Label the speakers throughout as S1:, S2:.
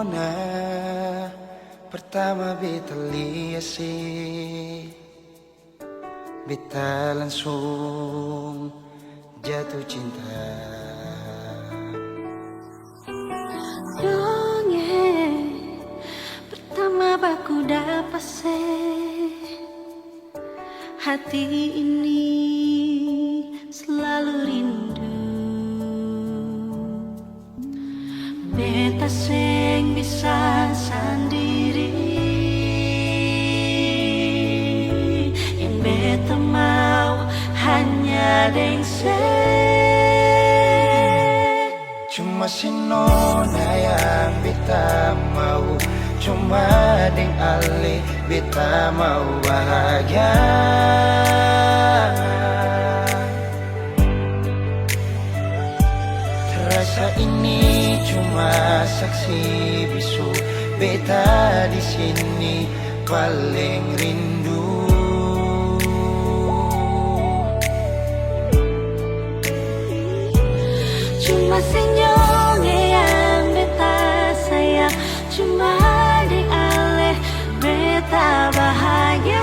S1: Nona pertama beta lihat sih, beta langsung jatuh cinta.
S2: Dongeng pertama baku dapat hati ini selalu rindu. Beta seng bisa sendiri, yang beta mau hanya deng
S1: Cuma si Nona yang beta mau, cuma deng Ale beta mau bahagia. Terasa ini cuma saksi bisu, beta di sini paling rindu.
S2: Cuma senyumnya yang beta sayang, cuma deng Ale beta bahagia.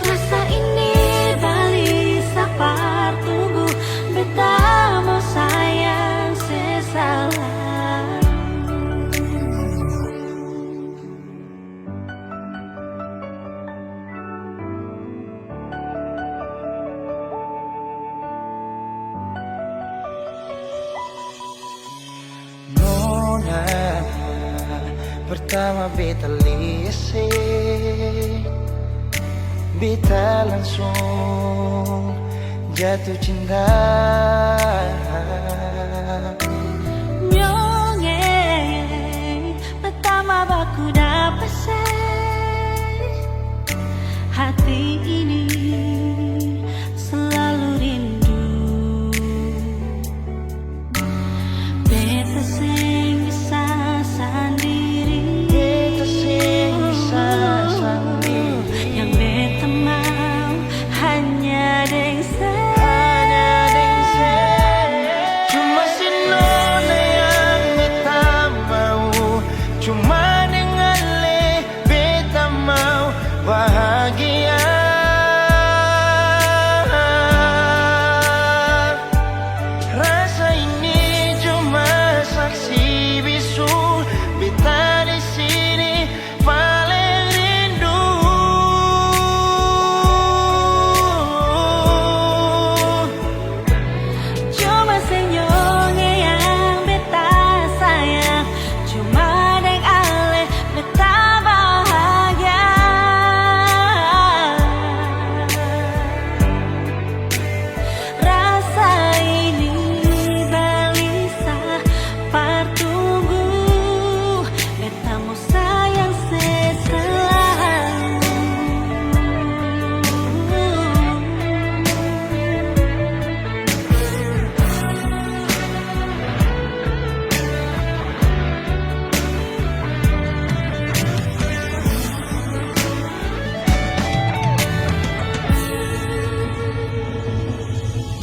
S2: Rasa ini balik sapar tunggu, beta mau sayang sesalah.
S1: Nona pertama beta lihat sih, beta langsung jatuh cinta.
S2: Nyongeng pertama baku dapat hati ini selalu rindu. Beta seng bisa sendiri,
S1: Beta seng bisa sendiri,
S2: yang beta mau hanya deng
S1: cuma si Nona yang beta mau, cuma deng Ale beta mau bahagia. Rasa ini cuma saksi bisu, beta di sini paling rindu.
S2: Cuma senyumnya yang beta sayang, cuma deng Ale beta bahagia. Rasa ini balisa partunggu, beta mau sayang seselalu.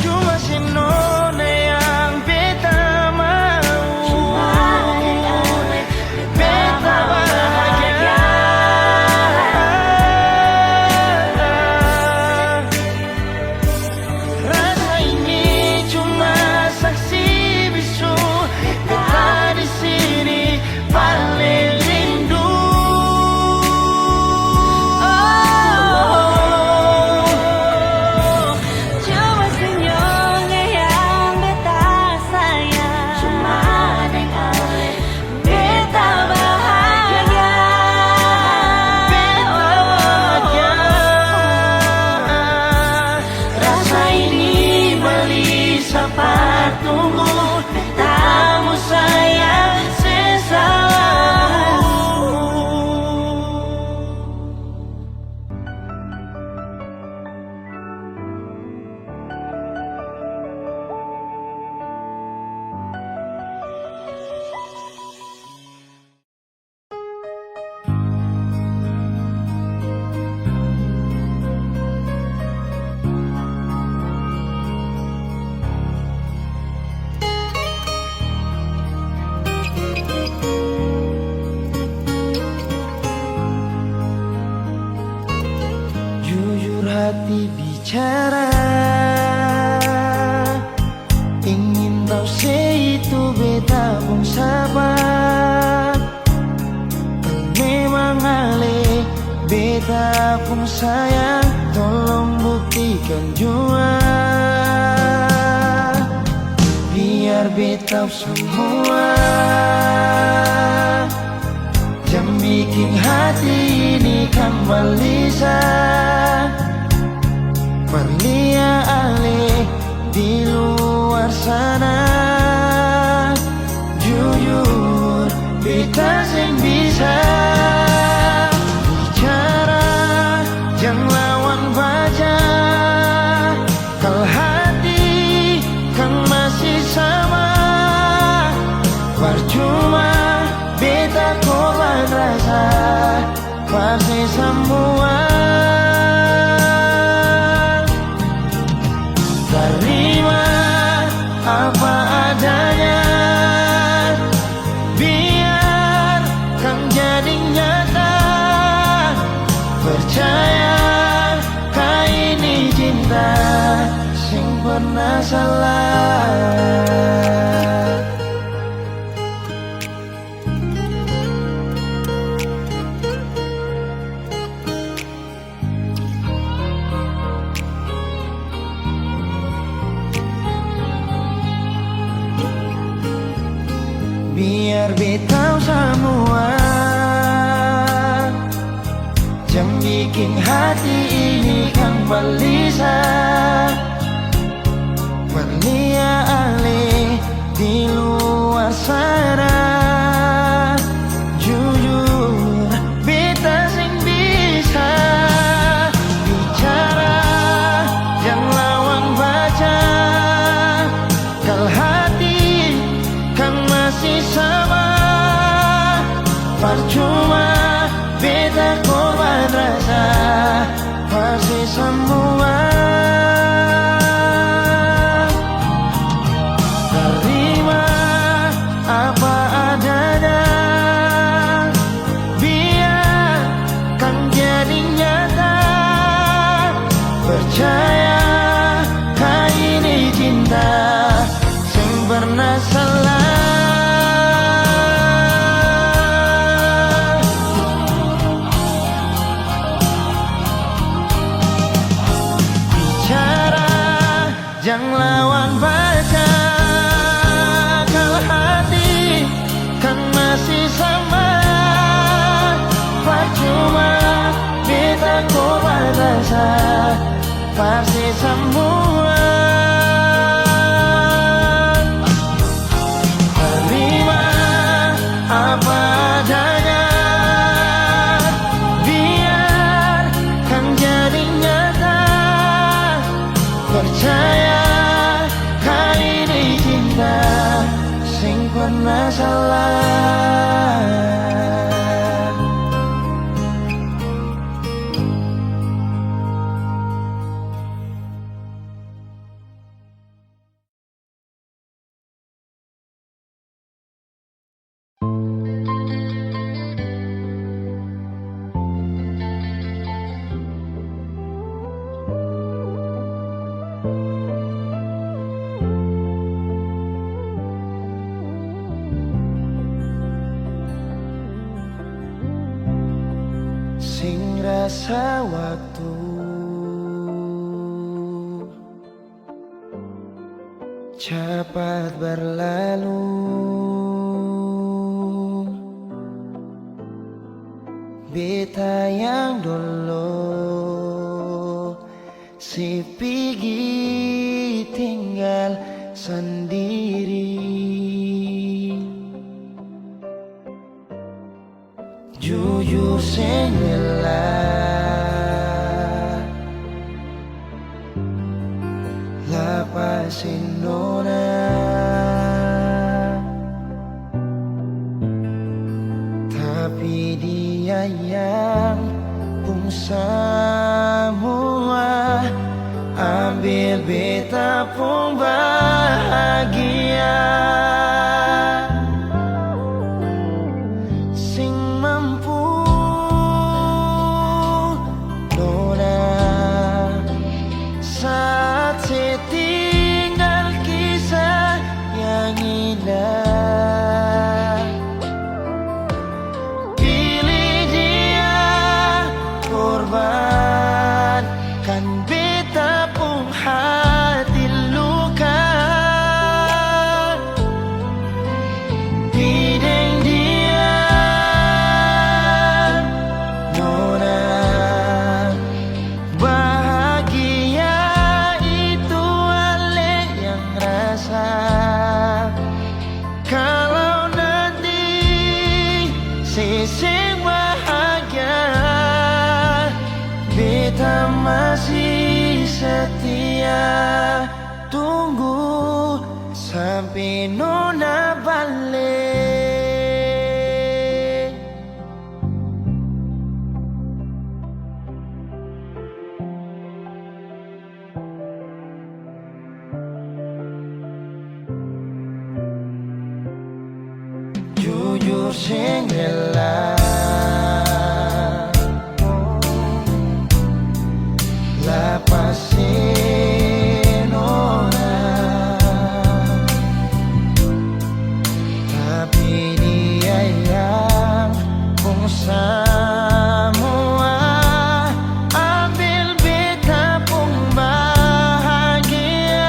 S1: Cuma si Nona yang beta mau,
S2: Cuma deng Ale
S1: beta bahagia. Rasa ini cuma saksi bisu, beta di sini paling rindu.
S2: Cuma senyumnya yang beta sayang, cuma deng Ale beta bahagia. Rasa ini beli sapar tunggu, beta mau sayang sesalalu.
S1: pun sayang, tolong buktikan jua, biar beta semua. Jangan bikin hati ini kembali berlia alih di luar sana. Jujur beta sing bisa bicara, jangan lawan baca. Kalau hati kan masih sama, percuma beta korban rasa pasti semua. Terima apa adanya, biar kan jadi nyata. Percaya kau ini cinta sing pernah salah. Biar beta semua, jangan bikin hati ini kembali berlia alih di luar sana. Jujur beta sing bisa bicara, jangan lawan baca. Kalau hati kan masih sama, percuma beta korban rasa pasti semua. Terima apa adanya, biar kan jadi nyata. Percaya kau ini cinta sing pernah salah. Jangan lawan baca, kalau hati kan masih sama, percuma beta korban rasa pasti semua. Terima apa adanya, biar kan jadi nyata. Percaya kau ini cinta sing pernah salah. Sing rasa waktu cepat berlalu, beta yang dulu si pergi tinggal sendiri. Jujur senggelah lapasin nona, tapi dia yang pun semua ambil beta pun bahagia. Pilih dia korban sampai nona balik. Jujur sing rela lepasin orang, tapi dia yang pun semua ambil beta pun bahagia.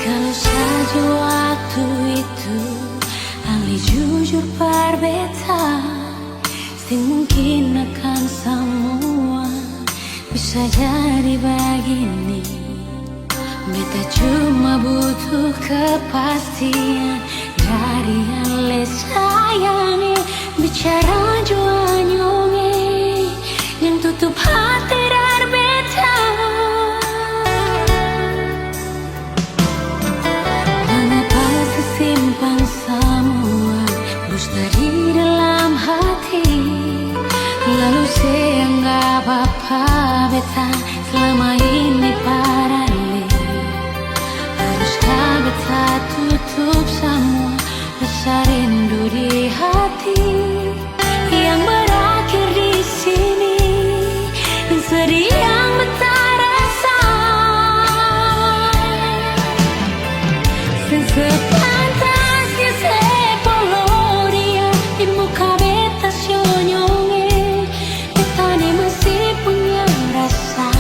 S2: Kalau saja waktu itu Ali jujur berbeta, sing mungkin akan semua bisa jadi begini. Beta cuma butuh kepastian dari Ale sayangi, bicara jua nyonge yang tutup hati dari beta. Mengapa sesimpan semua dusta di dalam hati, lalu seanggap apa beta selama ini parale. Haruskah beta tutup semua rasa rindu di hati yang berakhir di sini, dan sedih yang beta rasa. Sepantasnya sepuluh dia di muka beta sionyonge. Beta ni masih punya rasa,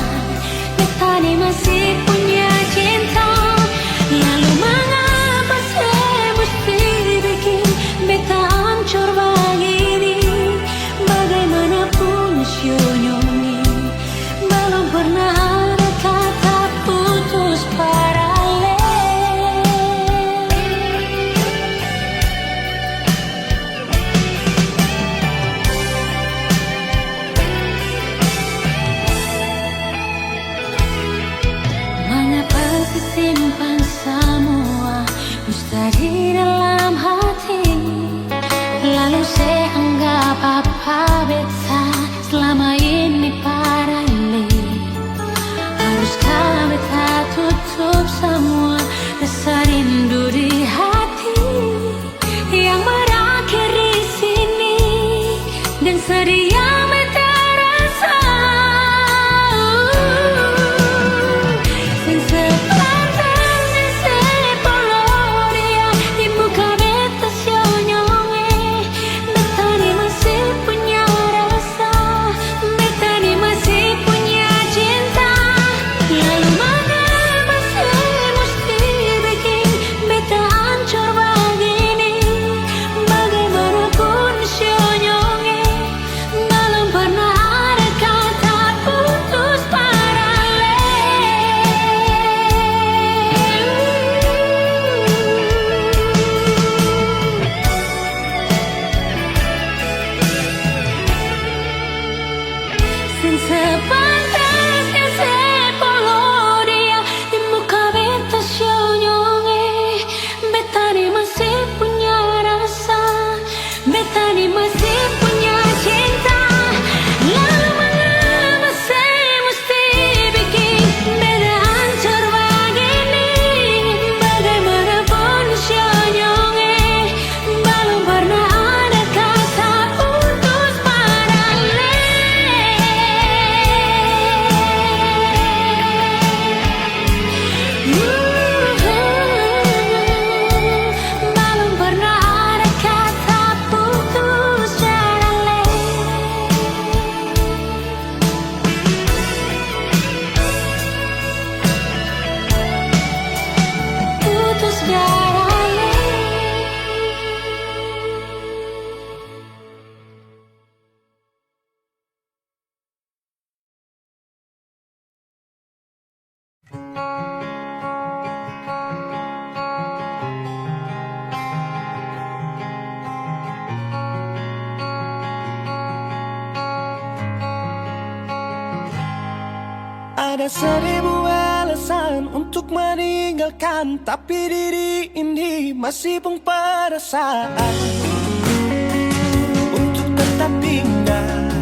S2: beta ni masih punya cinta. Lalu mengapa saya mesti bikin beta hancur begini? Bagaimanapun sionyonge belum pernah ada kata putus paralel.
S1: seribu alasan untuk meninggalkan, tapi diri ini masih pun perasaan untuk tetap tinggal.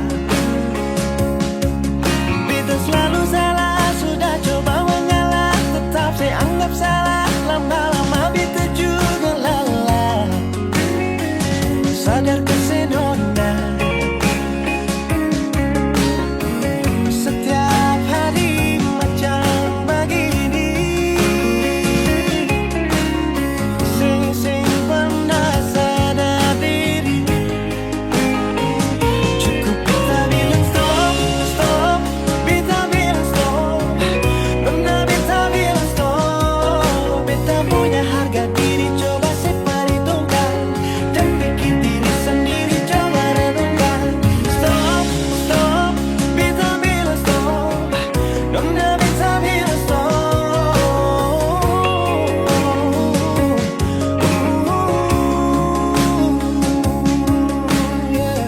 S1: Beta selalu salah, sudah coba mengalah, tetap saya anggap salah. Lama-lama beta juga lelah, sadar kesenona. Setiap hari macam begini, sing pernah sadar diri. Cukup beta bilang stop, stop, beta bilang stop. Nona beta bilang stop. Beta punya harga diri, coba seperhitungkan. Dan pikir diri sendiri, coba renungkan. Stop, stop, beta bilang stop. Nona beta bilang stop. Yeah.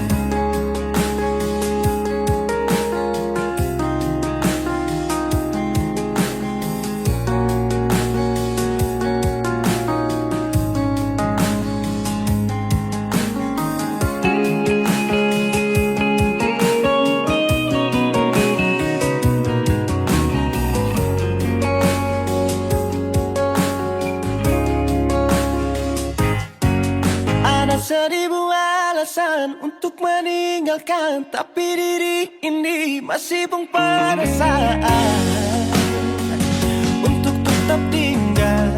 S1: Ada seribu alasan untuk meninggalkan, tapi diri ini masih pun perasaan untuk tetap tinggal.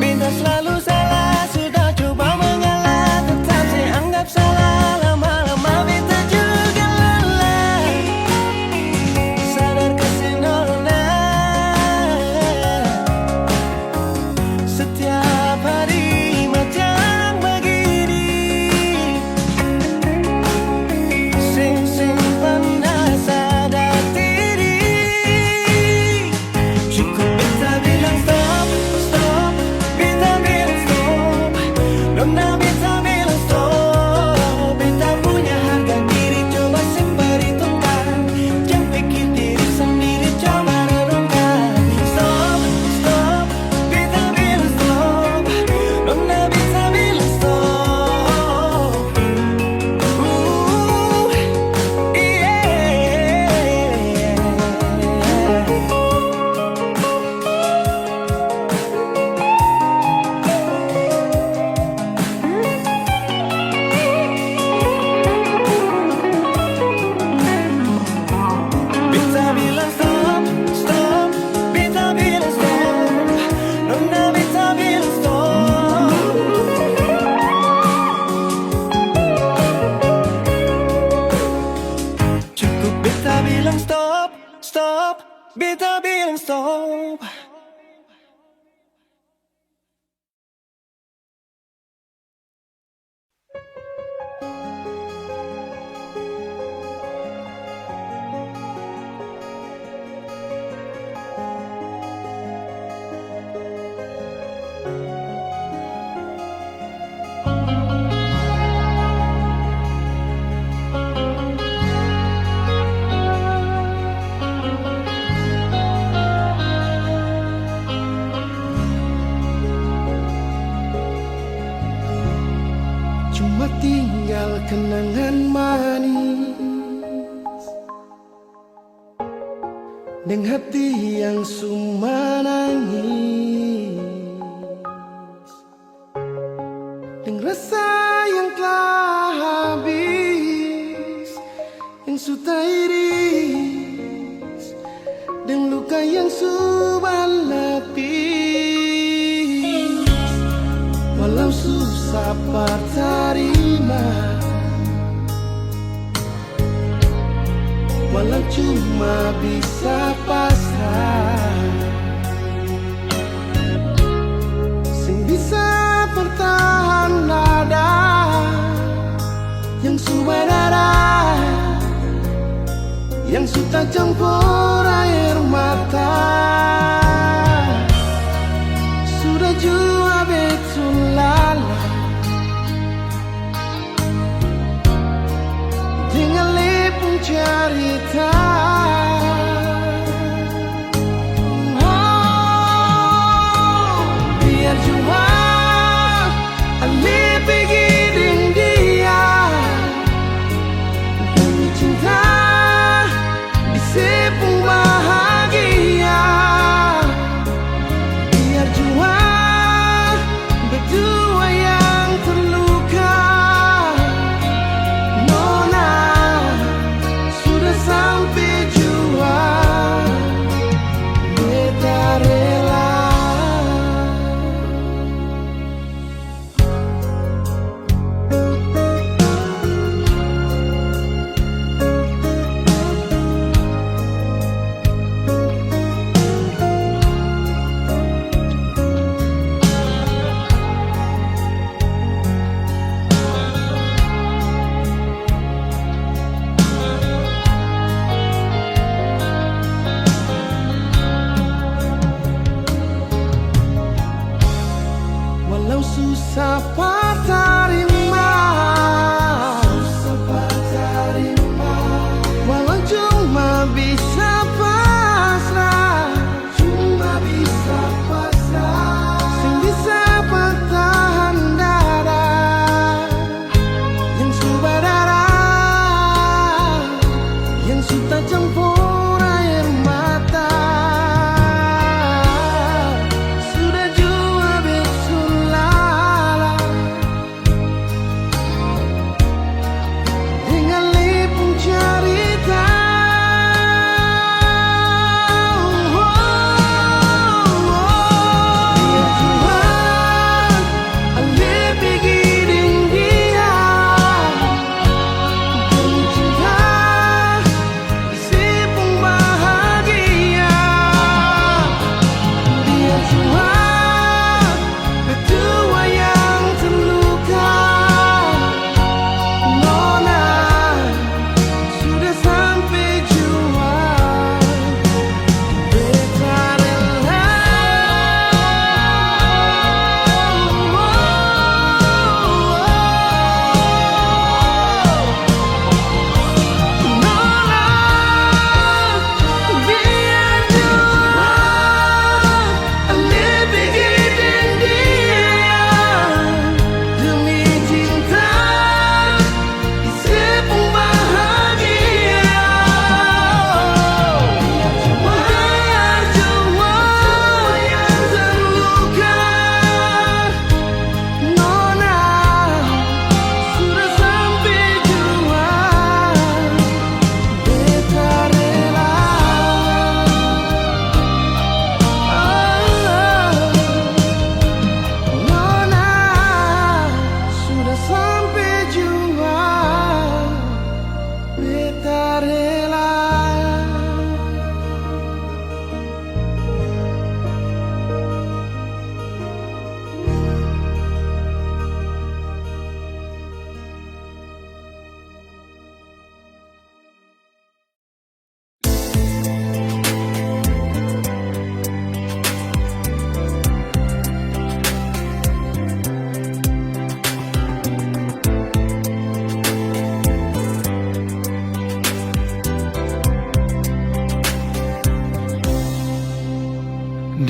S1: Beta selalu salah, sudah coba mengalah, tetap saya anggap salah. Lama-lama beta juga lelah, sadar kesenona. Setiap hari macam begini, sing pernah sadar diri. Cukup beta bilang stop, stop, beta bilang stop. Nona beta bilang stop. Beta punya harga diri, coba seperhitungkan. Jangan pikir diri sendiri, coba renungkan. Stop, stop, beta bilang stop. Nona beta bilang stop. Beta bilang stop, stop, beta bilang stop. Nona beta bilang stop. Cukup beta bilang stop, stop, beta bilang stop. Cuma tinggal kenangan manis dan hati yang suma nangis, dan rasa yang telah habis, yang sudah iris, dan luka yang sudah lapis. Walau susah terima, walau cuma bisa pasrah, sing bisa bertahan nada yang sudah ada, yang sudah campur air mata. Sudah jua betul lala, dengan lepung cerita.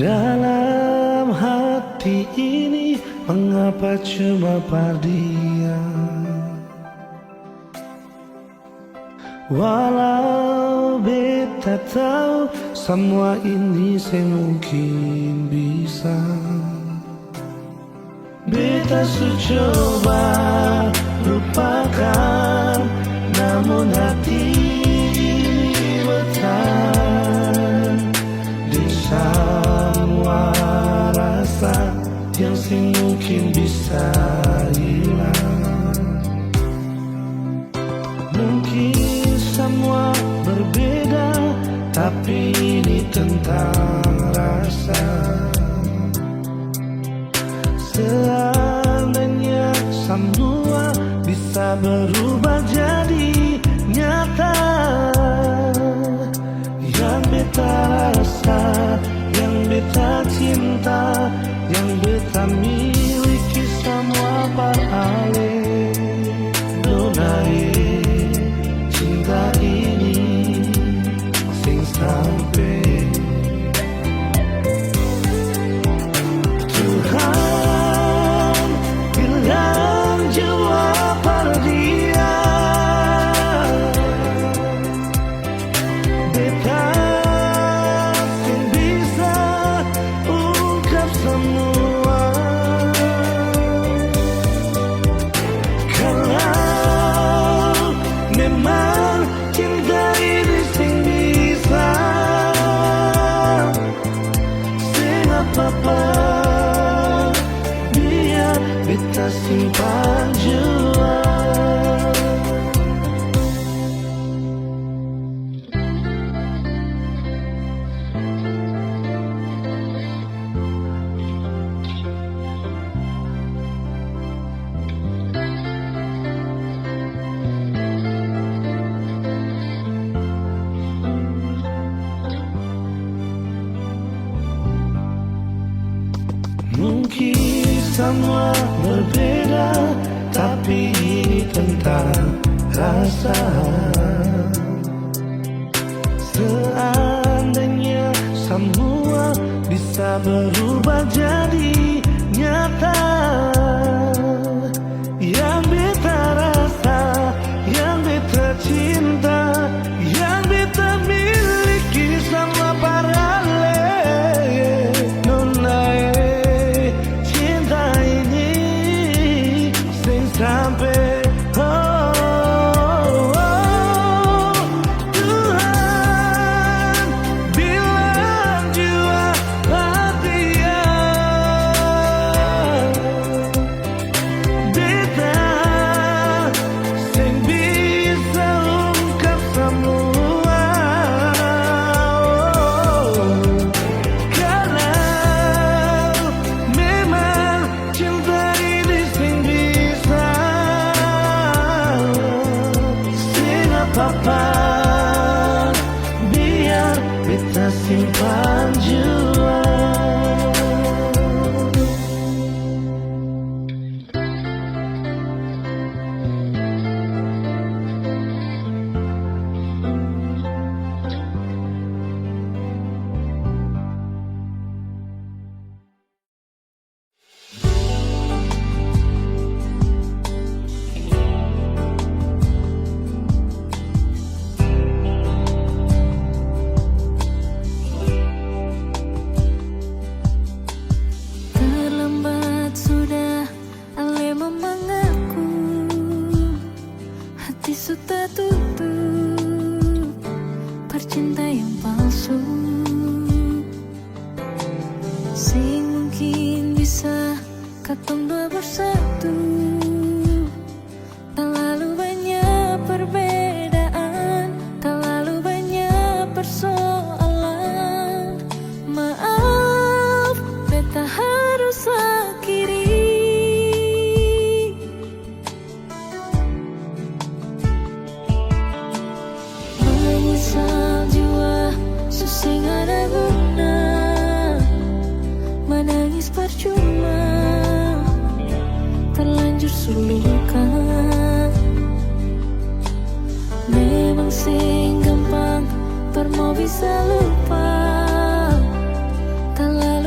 S1: Dalam hati ini mengapa cuma pardian? Walau beta tahu semua ini semungkin bisa, beta su coba lupakan, namun hati ini bertahan di semua rasa yang mungkin bisa hilang. Mungkin semua berbeda, tapi ini tentang rasa. Seandainya semua bisa berubah jadi nyata, yang beta rasa, yang beta cinta, yang beta miliki semua parale. Donai cinta ini sing sampai Tuhan bilang jawab pada dia. Beta sing bisa ungkap semua. Kalau memang cinta ini sing bisa, sing apa-apa biar beta simpan jua. Mungkin semua berbeda, tapi ini tentang rasa. Seandainya semua bisa berubah jadi nyata, yang beta rasa, yang beta cinta, yang beta miliki sama parale. Sampai Tuhan bilang jua dia. Beta sing bisa ungkap semua. Kalau memang cinta ini sing bisa, apa-apa biar beta simpan jua.
S2: Sudah tutup percinta yang palsu, sing mungkin bisa katong dua bersatu. Terlalu banyak perbedaan, terlalu banyak persoalan. Maaf, beta harus akhiri. Menyesal jua susing ada guna, menangis percuma, terlanjur suluka. Memang sing gampang per mau bisa lupa, terlalu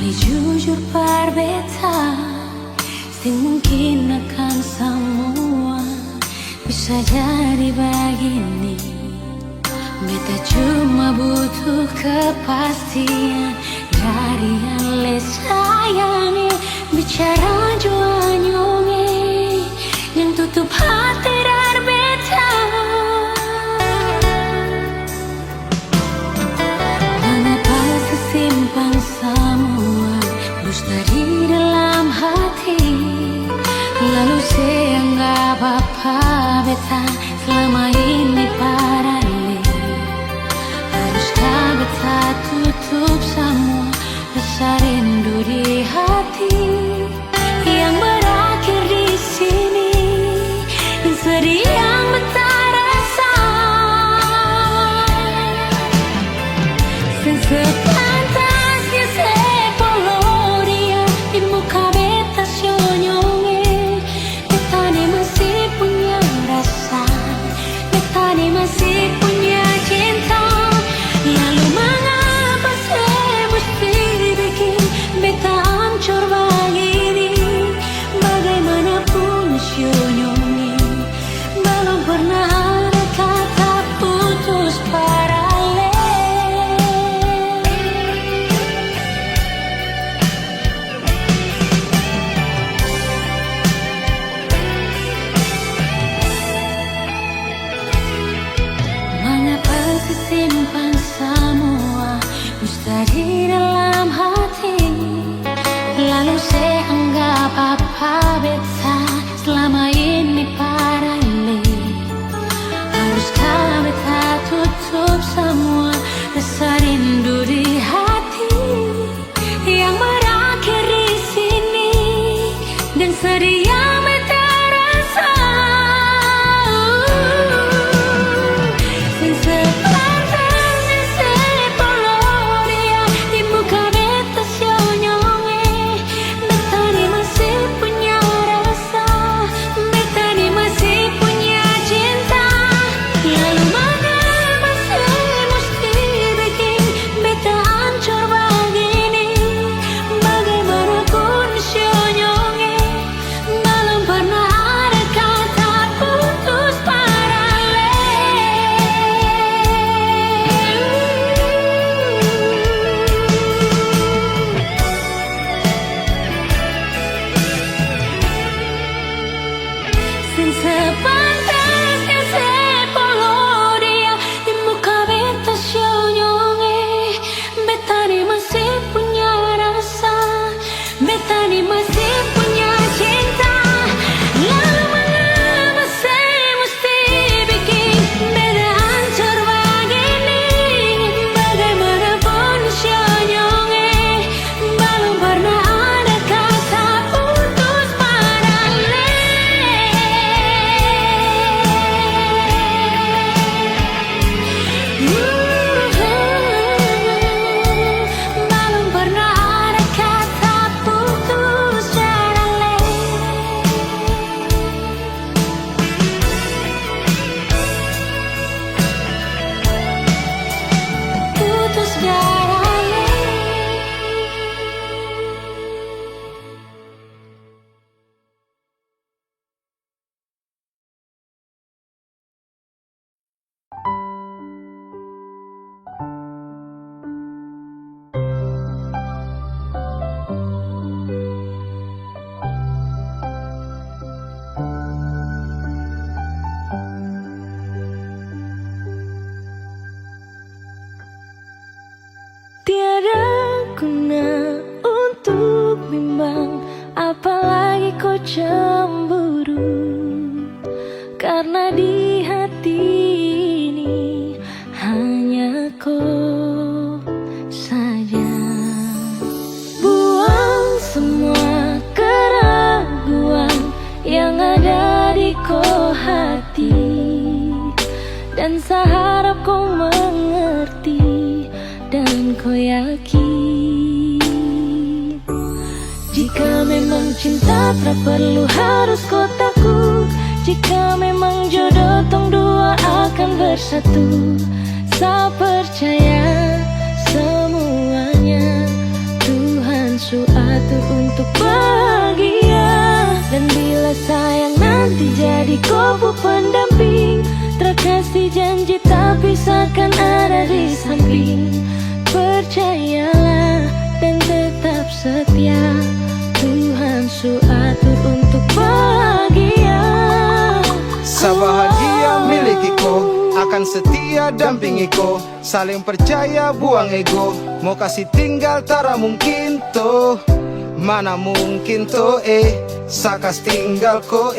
S2: Mari jujur berbeta, sing mungkin akan semua bisa jadi begini. Beta cuma butuh kepastian dari yang le sayangi. Bicara jua nyonge yang tutup hati dari beta. Mengapa sesimpan semua dusta di dalam hati, lalu seanggap apa beta selama ini paralel. Haruskah beta tutup semua rasa rindu di hati yang berakhir di sini, dan sedih yang beta rasa. Sepantasnya sepuluh dia di muka beta senyonge. Beta ni masih punya rasa, beta ni masih punya cinta. Lalu mengapa saya mesti bikin beta hancur begini? Bagaimanapun senyonge, belum pernah ada kata putus paralel. Mengapa simpan semua dusta di dalam hati, lalu saya anggap apa beta selama ini paralel. Haruskah beta tutup semua rasa rindu di hati yang berakhir di sini, dan sedih yang beta rasa. Sepantasnya sepuluh dia di muka beta senyonge. Beta ni masih punya rasa, beta ni masih punya cinta. Lalu mengapa saya mesti bikin beta hancur begini? Bagaimanapun senyonge, belum pernah ada kata putus paralel. Sepantasnya sepuluh dia di muka beta senyonge. Beta ni masih punya rasa, beta ni masih punya cinta. Lalu mengapa saya mesti bikin beta hancur begini? Bagaimanapun senyonge, belum pernah ada kata putus paralel. Belum pernah ada kata putus paralel. Putus paralel. Tiada guna untuk bimbang, apalagi kau cemburu. Karena di hati ini hanya kau saja. Buang semua keraguan yang ada di kau hati, dan saya harap kau mengerti dan kau yakin. Jika memang cinta tak perlu harus kau takut. Jika memang jodoh tong dua akan bersatu. Saya percaya semuanya Tuhan Su atur untuk bahagia. Dan bila sayang nanti jadi kubu pendamping, terkasih janji tapi seakan ada di samping. Percayalah dan tetap setia, Tuhan su atur untuk bahagia.
S3: Sebahagia milikiku, akan setia dampingiku. Saling percaya buang ego, mau kasih tinggal tara mungkin toh. Mana mungkin toh sakas tinggal ko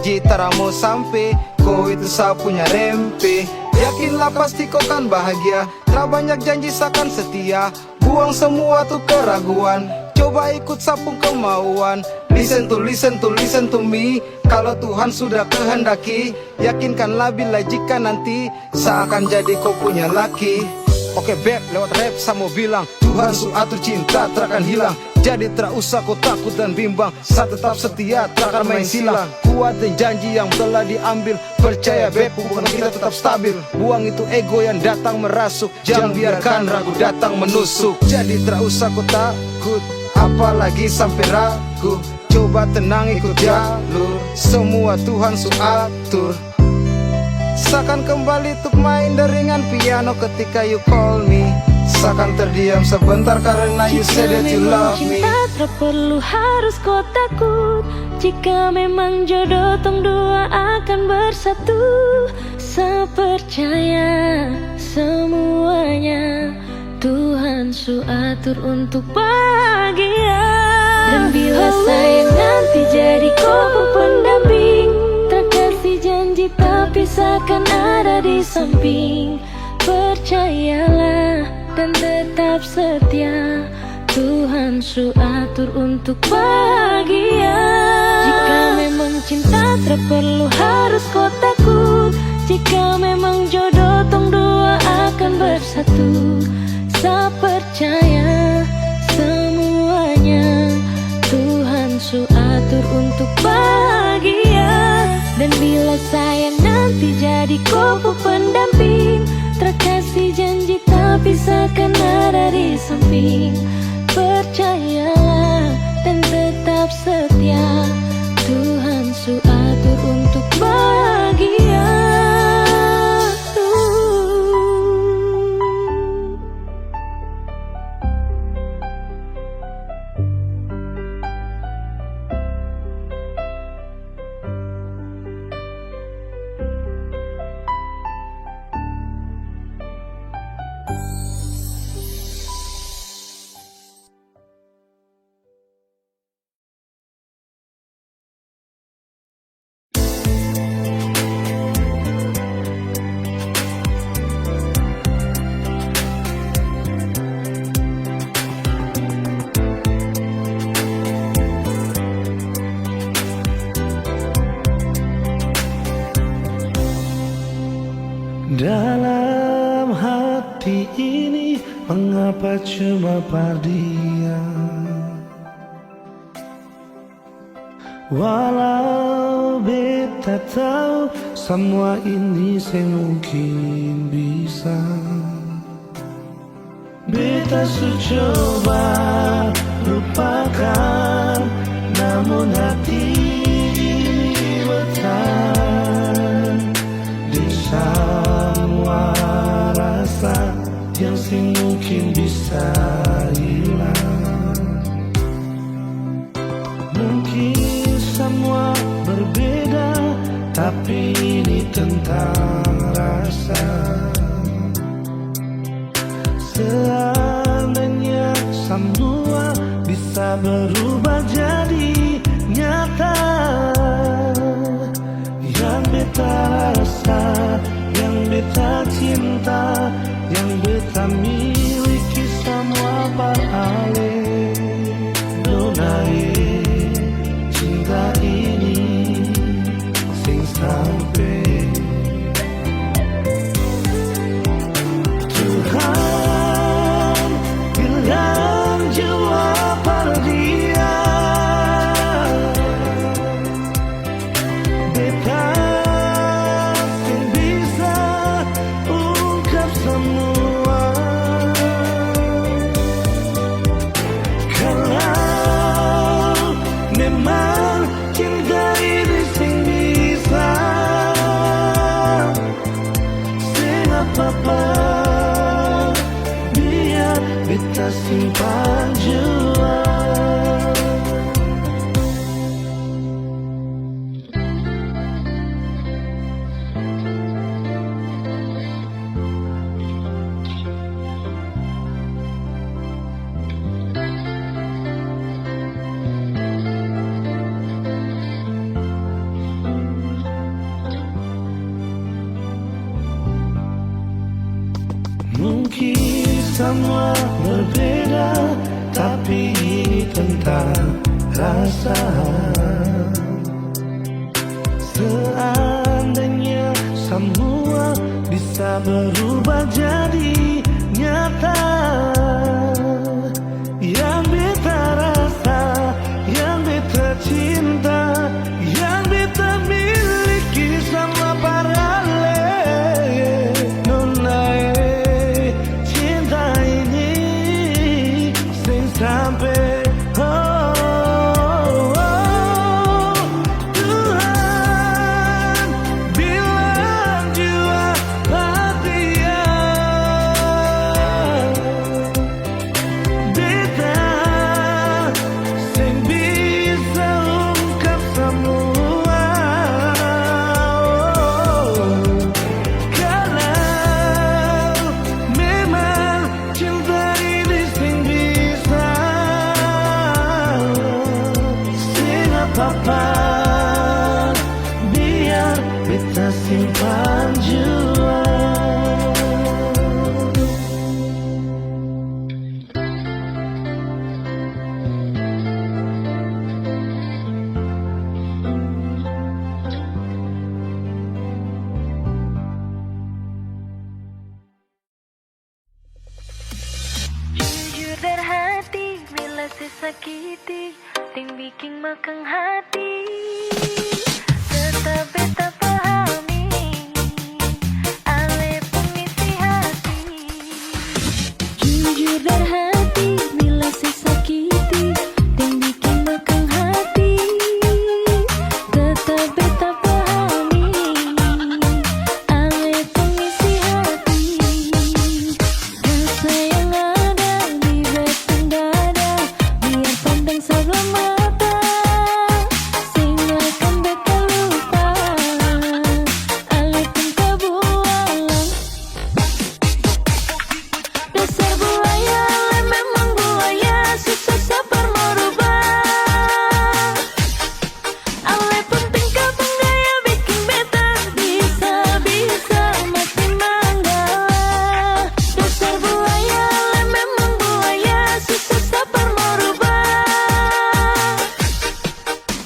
S3: jitara mau sampai ko itu sa punya rempe. Yakinlah pasti kau kan bahagia, tak banyak janji sakan setia. Buang semua tuh keraguan, coba ikut sapung kemauan. Listen to me. Kalau Tuhan sudah kehendaki, yakinkanlah bila jika nanti seakan jadi kau punya laki. Oke beb, lewat rap saya mau bilang, Tuhan su atur cinta takkan hilang. Jadi tak usah kau takut dan bimbang, saya tetap setia takkan main silang. Kuat dan janji yang telah diambil, percaya beb hubungan kita tetap stabil. Buang itu ego yang datang merasuk, jangan biarkan ragu datang menusuk. Jadi tak usah kau takut, apalagi sampai ragu. Coba tenang ikut jalur, semua Tuhan su atur. Seakan kembali untuk main deringan piano ketika you call me. Seakan terdiam sebentar karena you said that you love me.
S2: Jika memang cinta tak perlu harus kau takut. Jika memang jodoh tong dua akan bersatu. Saya percaya semuanya Tuhan su atur untuk bahagia. Dan bila sayang nanti jadi kubu pendamping, terkasih janji tapi seakan ada di samping. Percayalah dan tetap setia, Tuhan su atur untuk bahagia. Jika memang cinta tak perlu harus kau takut. Jika memang jodoh tong dua akan bersatu. Saya percaya semuanya Tuhan su atur untuk bahagia. Dan bila sayang nanti jadi kubu pendamping, terkasih janji tapi seakan ada di samping. Percayalah dan tetap setia, Tuhan su atur untuk bahagia.
S1: Dalam hati ini mengapa cuma perdiam? Walau beta tahu semua ini semungkin bisa. Beta su coba lupakan, namun hati ini bertahan di semua rasa yang mungkin bisa hilang. Mungkin semua berbeda, tapi ini tentang rasa. Seandainya semua bisa berubah jadi nyata, yang beta rasa, yang beta cinta, yang beta miliki semua parale. Donai cinta ini sing sampai Tuhan bilang jawab pada dia. Beta sing bisa simpan jua. Mungkin semua berbeda, tapi ini tentang rasa. Seandainya semua bisa berubah jadi nyata, yang beta rasa, yang beta cinta, yang beta miliki sama parale. Nona cinta ini sing sampai Tuhan bilang jua bahagia. Beta sing bisa ungkap semua. Kalau memang cinta ini sing bisa, sing apa-apa biar beta simpan jua.
S2: Jujur dan hati bila sesakiti, ting bikin makang hati. Tetap beta pahami, ale pengisi hati. Jujur dan hati bila sesakiti, ting bikin makang hati. Tetap beta pahami, ale pengisi hati. Rasa yang ada di batang dada, biar pandang sebelah mata, sing akan beta lupa, ale pun kebualang. Dasar buaya, ale memang buaya, susah sabar merubah. Ale pun tingkah penggaya bikin beta bisa-bisa mati manggala. Dasar buaya, ale memang buaya, susah sabar merubah.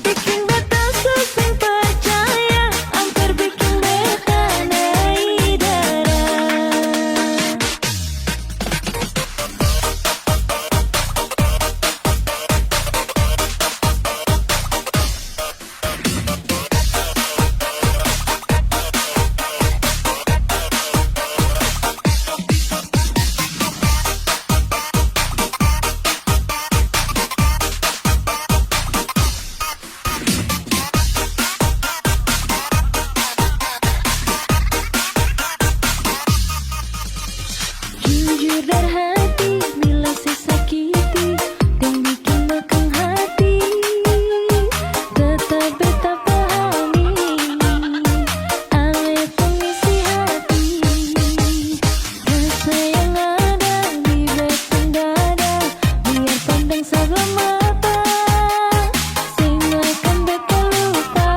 S2: Bikin beta susah percaya, hampir bikin beta naik darah. Jujur dan hati bila sesakiti, ting bikin makang hati. Tetap beta pahami, ale pengisi hati. Rasa yang ada di batang dada, biar pandang sebelah mata, sing akan beta lupa,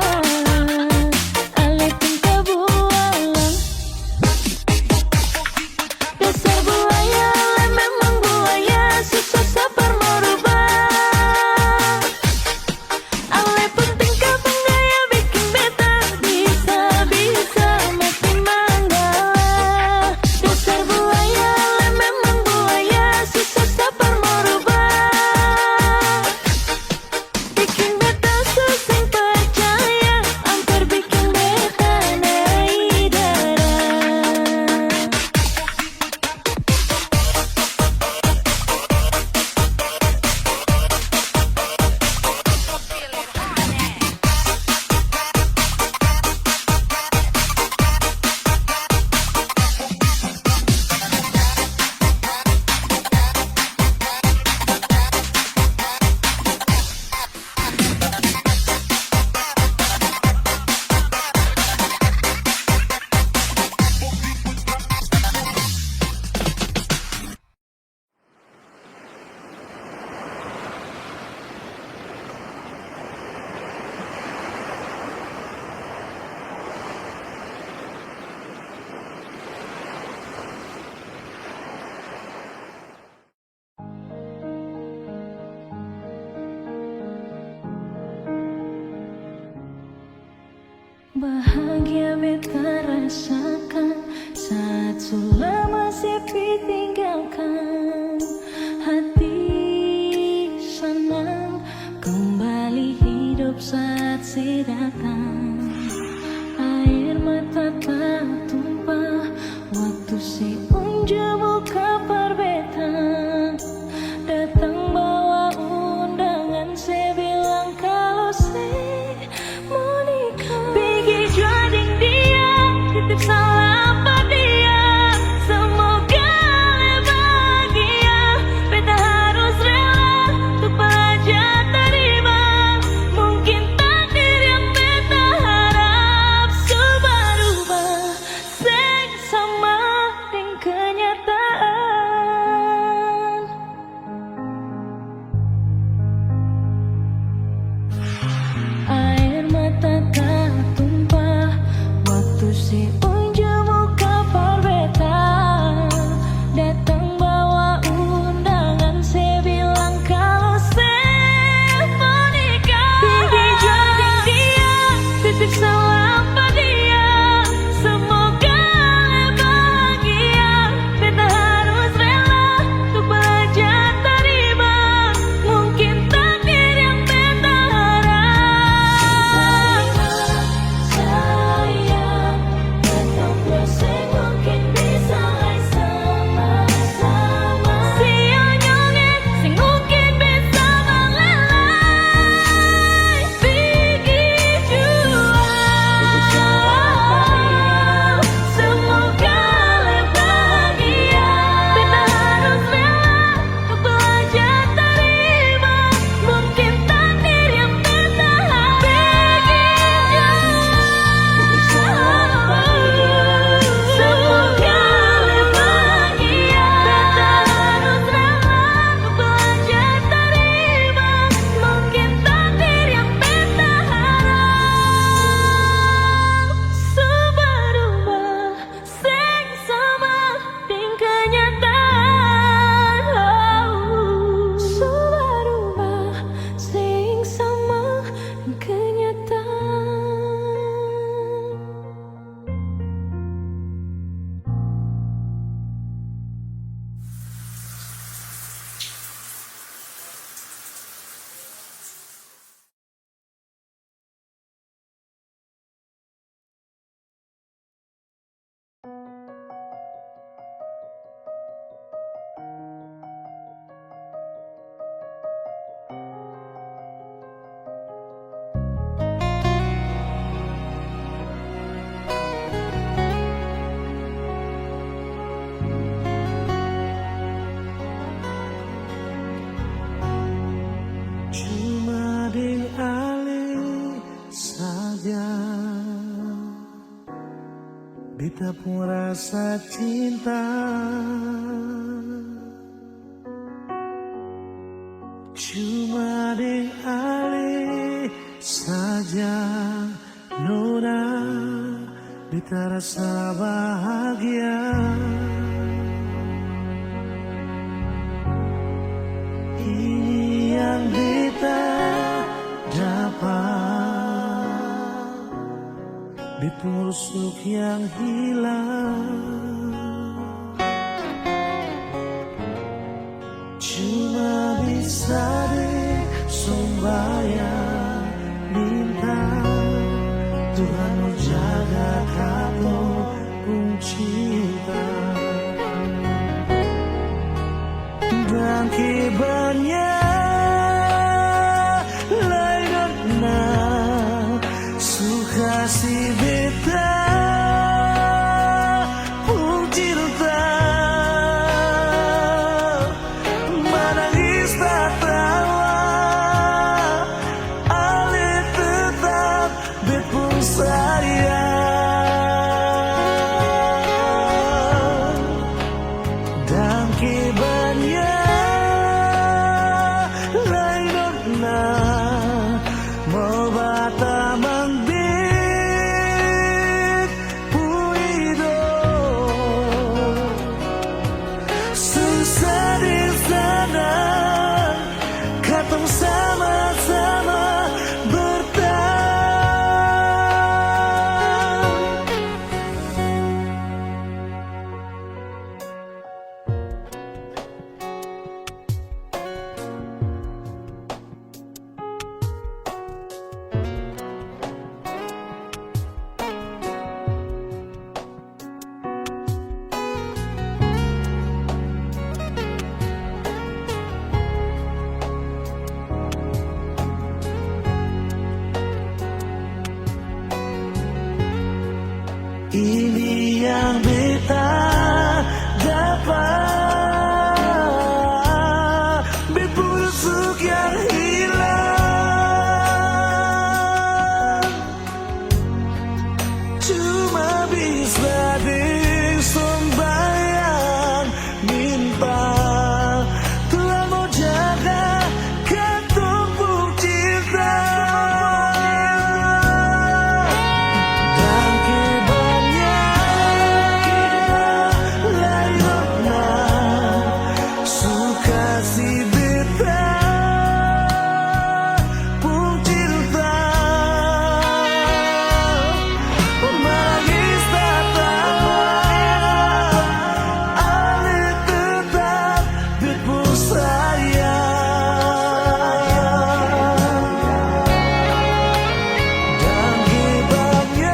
S2: ale pun kebualang. Dasar buaya, ale memang buaya, susah sabar merubah. Ale pun tingkah penggaya bikin beta bisa-bisa mati manggala. Dasar buaya, ale memang buaya, susah sabar merubah. beta rasakan saat selama sepi tinggalkan. Hati senang kembali hidup saat si datang. Air mata tak tumpah waktu si unjuk buka perbeta. Datang bawa undangan, saya bilang kalau saya mau nikah. Pergi jading dia, titip salam pada dia. Semoga bahagia, beta harus rela untuk belajar terima. Mungkin takdir yang beta harap subah-ubah, seng sama dengan kenyataan. Air mata tak tumpah waktu si unjuk muka perbeta. Datang bawa undangan, saya bilang kalau saya mau nikah. Pergi jading dia, titip salam pada dia. Semoga bahagia, beta harus rela untuk belajar terima. Mungkin takdir yang beta harap. Sayang, datang proses mungkin bisa sama-sama. Sionyongin, sing mungkin bisa melelai. Pergi jua, semoga bahagia, beta harus rela untuk belajar terima. Mungkin takdir yang beta harap. Pergi jua, semoga bahagia, beta harus rela untuk belajar terima. Mungkin takdir yang beta harap subah-ubah, seng sama dengan kenyataan. Subah-ubah, seng sama dengan kenyataan.
S1: Cuma ding Ali saja, beta pun rasa cinta. Cuma ding Ali saja, Nona, beta rasa bahagia. Ini yang beta dapat, beta rusuk yang hilang. Cuma bisa sembahyang minta Tuhan mau jaga kamu pun cinta. Dan kibarnya lain na suka si beta pun cinta. Menangis tak tawa Ini yang beta dapat, berpusuk yang hilang, cuma bisa disembayang minta Tuhan mau jaga ketumpuk cinta. Dan kebanyakan layaknya suka si beta pun cinta, menangis tak tahu ale tetap bersayang. Dan kebanyakan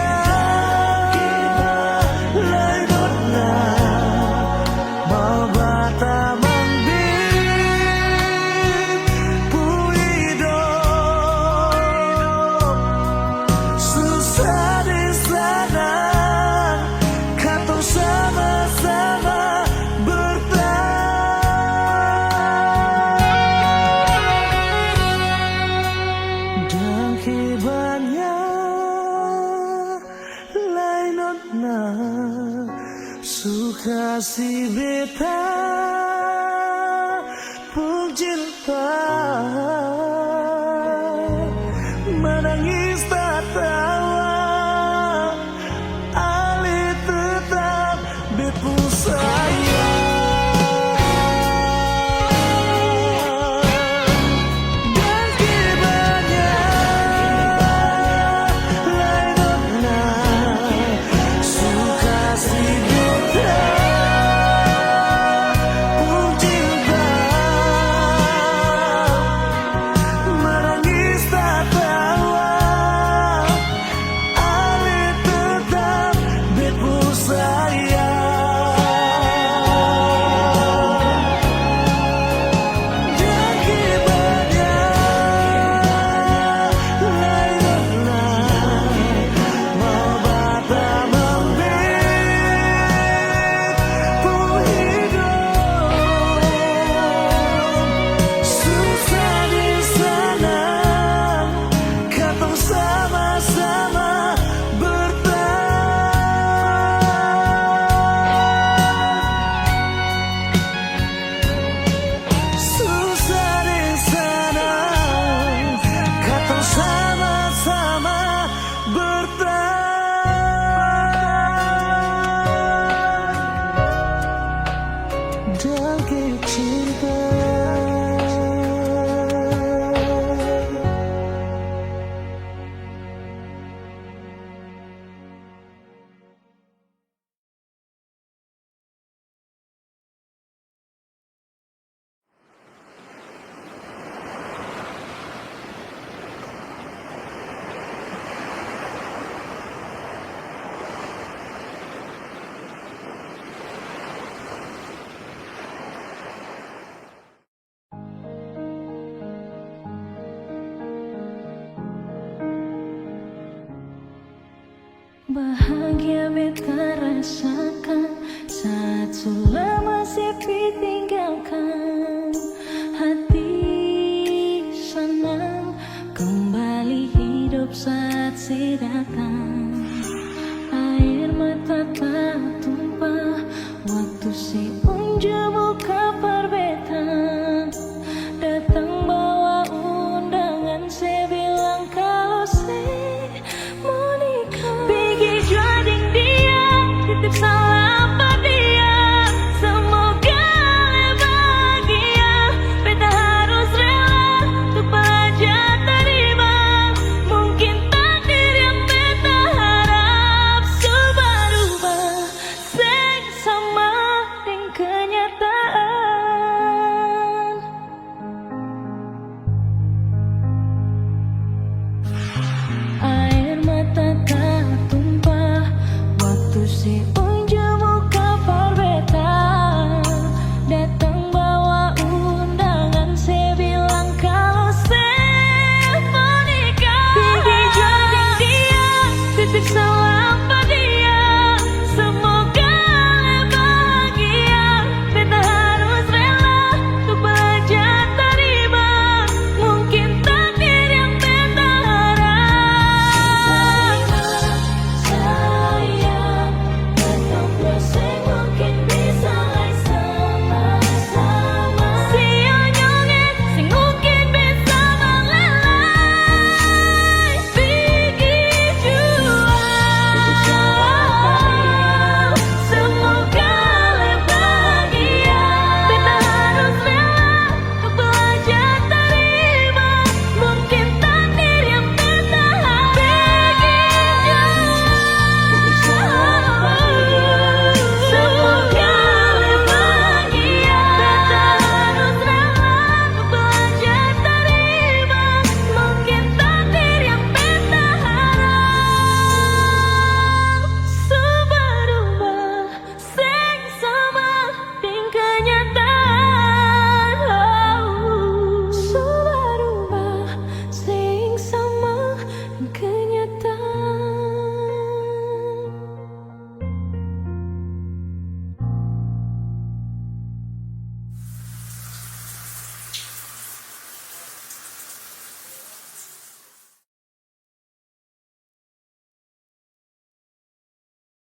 S1: layaknya mau bata mambit pun hidup susah di sana, katong sama-sama bertahan. Dan kebanyakan lainnya suka si beta pun cinta, menangis tak tawa ale tetap bersayang. Dan kebanyakan lainnya suka si beta pun cinta, menangis tak tawa ale tetap bersayang. Dan kebanyakan layaknya mau bata mambit pun hidup susah di sana, katong sama-sama bertahan. Susah di sana, katong sama-sama bertahan. Dan cinta.
S2: Bahagia beta rasakan saat sudah masih ditinggalkan. Hati senang kembali hidup saat si datang. Air mata tak tumpah waktu si unjuk buka perbetan. Datang bawa undangan, saya bilang kalau saya mau nikah. Pergi juading dia, titip salam pada dia. Semoga le bahagia, beta harus rela untuk pelajar terima. Mungkin takdir yang beta harap subah-ubah, seng sama dengan kenyataan. Air mata tak tumpah waktu si